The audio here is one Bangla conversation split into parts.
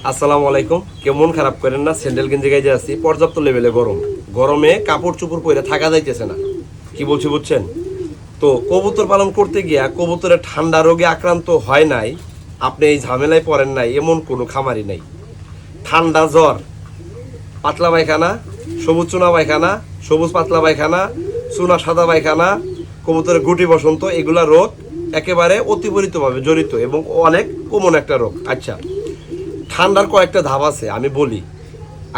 আসসালামু আলাইকুম। কেউ মন খারাপ করেন না, স্যান্ডেল গেঞ্জি গাইতে আসছি। পর্যাপ্ত লেভেলে গরম, গরমে কাপড় চোপড় পরে থাকা যাইতেছে না। কি বলছি বুঝছেন? তো কবুতর পালন করতে গিয়া কবুতরের ঠান্ডা রোগে আক্রান্ত হয় নাই, আপনি এই ঝামেলায় পড়েন নাই, এমন কোনো খামারি নাই। ঠান্ডা জ্বর, পাতলা পায়খানা, সবুজ চুনা পায়খানা, সবুজ পাতলা পায়খানা, চুনা সাদা পায়খানা, কবুতরের গুটি বসন্ত, এগুলা রোগ একেবারে অতিপরিতভাবে জড়িত এবং অনেক কমন একটা রোগ। আচ্ছা, ঠান্ডার কয়েকটা ধাপ আছে, আমি বলি।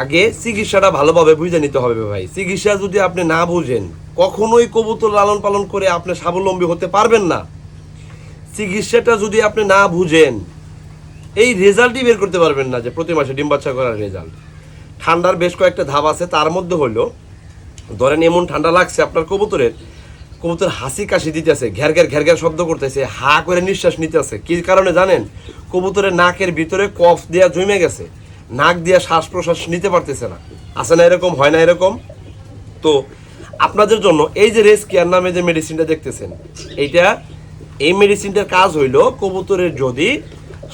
আগে চিকিৎসাটা ভালোভাবে বুঝে নিতে হবে ভাই। চিকিৎসা যদি আপনি না বুঝেন, কখনোই কবুতর লালন পালন করে আপনি স্বাবলম্বী হতে পারবেন না। চিকিৎসাটা যদি আপনি না বুঝেন, এই রেজাল্টই বের করতে পারবেন না যে প্রতি মাসে ডিম বাচ্চা করার রেজাল্ট। ঠান্ডার বেশ কয়েকটা ধাপ আছে, তার মধ্যে হলো, ধরেন এমন ঠান্ডা লাগছে আপনার কবুতর হাসি কাশি দিতেছে, ঘ্যার ঘ্যার ঘ্যার ঘ্যার শব্দ করতেছে, হা করে নিঃশ্বাস নিতেছে। কি কারণে জানেন? কবুতরের নাকের ভিতরে কফ দেওয়া জমে গেছে, নাক দিয়ে শ্বাস প্রশ্বাস নিতে পারতেছে না। আছে না এরকম? হয় না এরকম? তো আপনাদের জন্য এই যে রেস্কিয়ার নামে যে মেডিসিনটা দেখতেছেন, এই মেডিসিনটার কাজ হইল, কবুতরের যদি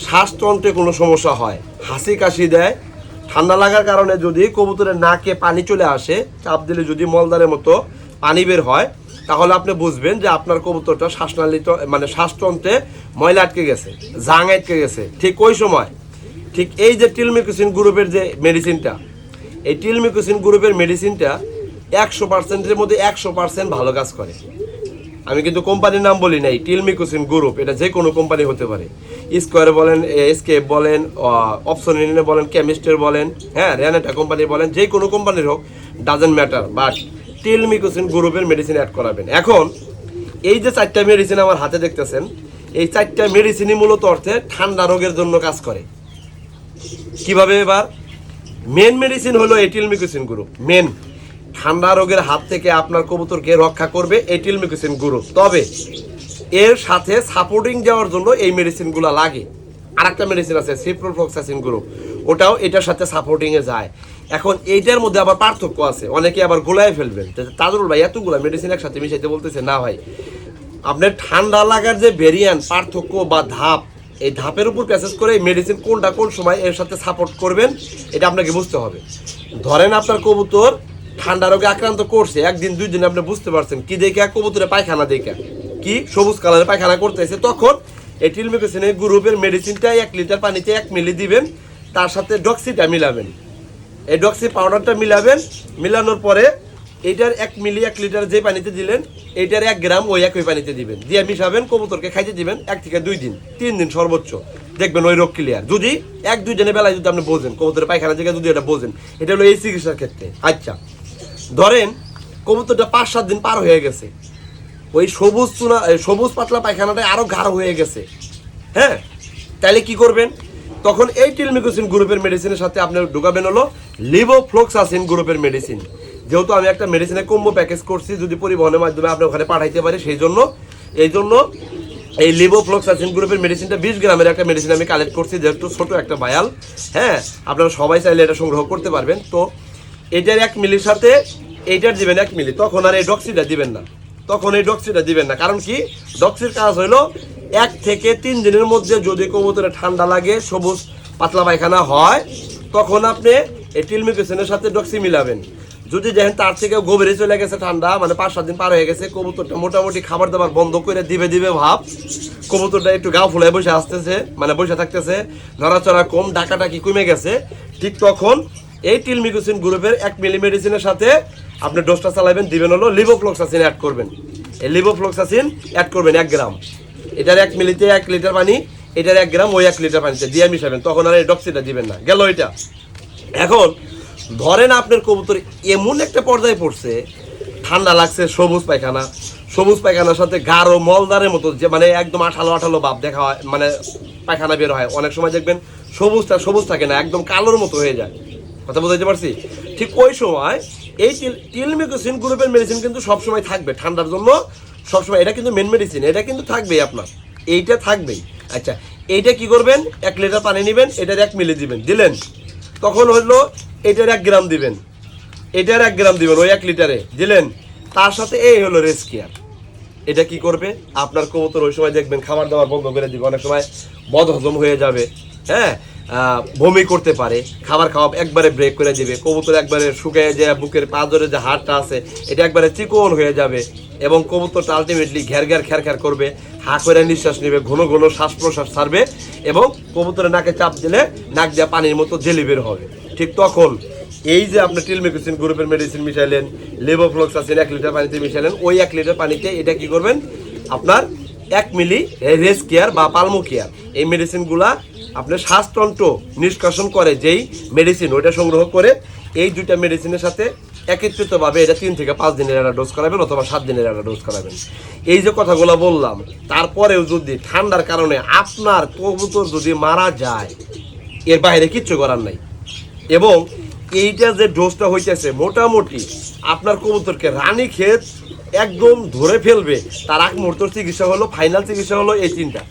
শ্বাসতন্ত্রে কোনো সমস্যা হয়, হাসি কাশি দেয়, ঠান্ডা লাগার কারণে যদি কবুতরের নাকে পানি চলে আসে, চাপ দিলে যদি মলদারের মতো পানি বের হয়, তাহলে আপনি বুঝবেন যে আপনার কবুতরটা শ্বাসনালীতে মানে শ্বাসতন্ত্রে ময়লা আটকে গেছে, জাং আটকে গেছে। ঠিক ওই সময় এই যে টিলমিউসিন গ্রুপের যে মেডিসিনটা, এই টিলমিউসিন গ্রুপের মেডিসিনটা 100%-এর মধ্যে 100% ভালো কাজ করে। আমি কিন্তু কোম্পানির নাম বলি নাই, টিলমিউসিন গ্রুপ, এটা যে কোনো কোম্পানি হতে পারে। স্কোয়ার বলেন, এসকেপ বলেন, অপশনিনে বলেন, কেমিস্টের বলেন, হ্যাঁ, রেনেটা কোম্পানি বলেন, যে কোনো কোম্পানির হোক, ডাজেন্ট ম্যাটার, বাট টিলমিউসিন গ্রুপের মেডিসিন অ্যাড করাবেন। এখন এই যে 4টা মেডিসিন আমার হাতে দেখতেছেন, এই 4টা মেডিসিনই মূলত অর্থে ঠান্ডা রোগের জন্য কাজ করে। কিভাবে? এবার মেন মেডিসিন হলো এই টিলমিউসিন গ্রুপ। মেন ঠান্ডা রোগের হাত থেকে আপনার কবুতরকে রক্ষা করবে এই টিলমিউসিন গ্রুপ। তবে এর সাথে সাপোর্টিং দেওয়ার জন্য এই মেডিসিনগুলো লাগে। আর একটা মেডিসিন আছে সিপ্রোফ্লক্সাসিন গ্রুপ, ওটাও এটার সাথে সাপোর্টিংয়ে যায়। এখন এইটার মধ্যে আবার পার্থক্য আছে, অনেকে আবার গোলায় ফেলবেন, তাজরুল ভাই এতগুলো মেডিসিন একসাথে মিশাইতে বলতেছে। না ভাই, আপনার ঠান্ডা লাগার যে ভেরিয়েন্ট, পার্থক্য বা ধাপ, এই ধাপের উপর প্যাসেজ করে মেডিসিন কোনটা কোন সময় এর সাথে সাপোর্ট করবেন, এটা আপনাকে বুঝতে হবে। ধরেন আপনার কবুতর ঠান্ডা রোগে আক্রান্ত করছে, একদিন 2 দিন আপনি বুঝতে পারছেন, কি দেখে? কবুতরে পায়খানা দেখে, কি সবুজ কালারের পায়খানা করতেছে, তখন এই টিলমিউসিনের গ্রুপের মেডিসিনটা 1 লিটার পানিতে 1 মিলি দিবেন, তার সাথে ডক্সিটা মিলাবেন। এই ডক্সি পাউডারটা মিলাবেন, মিলানোর পরে এইটার 1 মিলি 1 লিটার যে পানিতে দিলেন, এইটার 1 গ্রাম ওই একই পানিতে দিবেন, দিয়ে মিশাবেন, কবুতরকে খাইতে দিবেন 1 থেকে 2 দিন, 3 দিন সর্বোচ্চ, দেখবেন ওই রোগ ক্লিয়ার। যদি 1-2 দিনের বেলায় যদি আপনি বোঝেন, কবুতরের পায়খানা জায়গায় যদি এটা বোঝেন, এটা হলো এই চিকিৎসার ক্ষেত্রে। আচ্ছা, ধরেন কবুতরটা 5-7 দিন পার হয়ে গেছে, ওই সবুজ পাতলা পায়খানাটা আরো গাঢ় হয়ে গেছে, হ্যাঁ, তাহলে কি করবেন? তখন এই টিলমিউসিন গ্রুপের মেডিসিনের সাথে আপনি ঢুকাবেন হলো লিভোফ্লক্সাসিন গ্রুপের মেডিসিন। যেহেতু আমি একটা মেডিসিনের কম্বো প্যাকেজ করছি, যদি পরিবহনের মাধ্যমে আপনি ওখানে পাঠাইতে পারি, এই জন্য এই লিভোফ্লক্সাসিন গ্রুপের মেডিসিনটা 20 গ্রামের একটা মেডিসিন আমি কালেক্ট করছি, যেহেতু ছোট একটা ভায়াল, হ্যাঁ, আপনারা সবাই চাইলে এটা সংগ্রহ করতে পারবেন। তো এটার 1 মিলির সাথে এইটার দিবেন 1 মিলি, তখন আর এই ডক্সিটা দিবেন না। কারণ কি? ডক্সির কাজ হলো 1 থেকে 3 দিনের মধ্যে যদি কবুতরে ঠান্ডা লাগে, সবুজ পাতলা পায়খানা হয়, তখন আপনি এই টিলমিউসিনের সাথে ডক্সি মিলাবেন। যদি দেখেন তার থেকে গভীরে চলে গেছে ঠান্ডা, মানে 5-7 দিন পার হয়ে গেছে, কবুতরটা মোটামুটি খাবার দাবার বন্ধ করে দিবে ভাব, কবুতরটা একটু গা ফুলায় বসে আসতেছে, মানে বসে থাকতেছে, নড়াচড়া কম, ডাকাটাকি কমে গেছে, ঠিক তখন এই টিলমিউসিন গ্রুপের 1 মিলি মেডিসিনের সাথে আপনি ডোজটা চালাবেন, দিবেন হলো লিভোফ্লক্সাসিন অ্যাড করবেন। এই লিভোফ্লক্সাসিন অ্যাড করবেন 1 গ্রাম, এটার 1 মিলিতে 1 লিটার পানি, এটার 1 গ্রাম ওই 1 লিটার পানিতে দিয়ে মিশাবেন, তখন আর এই ডক্সিটা দিবেন না, গেল এটা। এখন ধরেন আপনার কবুতর এমন একটা পর্যায়ে পড়ছে, ঠান্ডা লাগছে, সবুজ পায়খানার সাথে গাঢ় মলদারের মতো, যে মানে একদম আঠালো ভাব দেখা হয়, মানে পায়খানা বের হয়, অনেক সময় দেখবেন সবুজ থাকে না, একদম কালোর মতো হয়ে যায়। কথা বুঝতে পারছি? ঠিক ওই সময় এই টিলমিউসিন গ্রুপের মেডিসিন কিন্তু সবসময় থাকবে ঠান্ডার জন্য, সবসময়। এটা কিন্তু মেন মেডিসিন, এটা কিন্তু থাকবেই আপনার, এইটা থাকবেই। আচ্ছা, এইটা কি করবেন? 1 লিটার পানি নেবেন, এটার 1 মিলি দিলেন, তখন হলো এটার 1 গ্রাম দিবেন, ওই 1 লিটারে দিলেন, তার সাথে এই হলো রেস্কিয়ার। এটা কি করবে? আপনার কবুতর ওই সময় দেখবেন খাবার দাবার বন্ধ করে দিবে, অনেক সময় বদহজম হয়ে যাবে, হ্যাঁ, বমি করতে পারে, খাবার খাওয়া একবারে ব্রেক করে দিবে, কবুতর একবারে শুকিয়ে যায়, বুকের পাঁজরে যে হাড়টা আছে এটা একবারে চিকন হয়ে যাবে এবং কবুতরটা আলটিমেটলি ঘ্যার ঘ্যার খ্যার খ্যার করবে, হা করে নিঃশ্বাস নেবে, ঘন ঘন শ্বাস প্রশ্বাস ছাড়বে এবং কবুতরের নাকে চাপ দিলে নাক দিয়ে পানির মতো জেলি বের হবে। ঠিক তখন এই যে আপনি টিলমেক্সিন গ্রুপের মেডিসিন মিশাইলেন, লেভোফ্লক্সাসিন 1 লিটার পানিতে মিশাইলেন, ওই 1 লিটার পানিতে এটা কি করবেন, আপনার 1 মিলি রেস কেয়ার বা পালমো কেয়ার এই মেডিসিনগুলা আপনার শ্বাসতন্ত্র নিষ্কাশন করে যেই মেডিসিন ওইটা সংগ্রহ করে এই দুইটা মেডিসিনের সাথে একত্রিতভাবে এটা 3 থেকে 5 দিনের একটা ডোজ করাবেন অথবা 7 দিনের একটা ডোজ করাবেন। এই যে কথাগুলো বললাম, তারপরেও যদি ঠান্ডার কারণে আপনার কবুতর যদি মারা যায়, এর বাইরে কিচ্ছু করার নাই। এবং এইটা যে ডোজটা হইতেছে মোটামুটি আপনার কবুতরকে রানীক্ষেত একদম ধরে ফেলবে, তার আগ মুহূর্তের চিকিৎসা হলো, ফাইনাল চিকিৎসা হলো এই 3টা।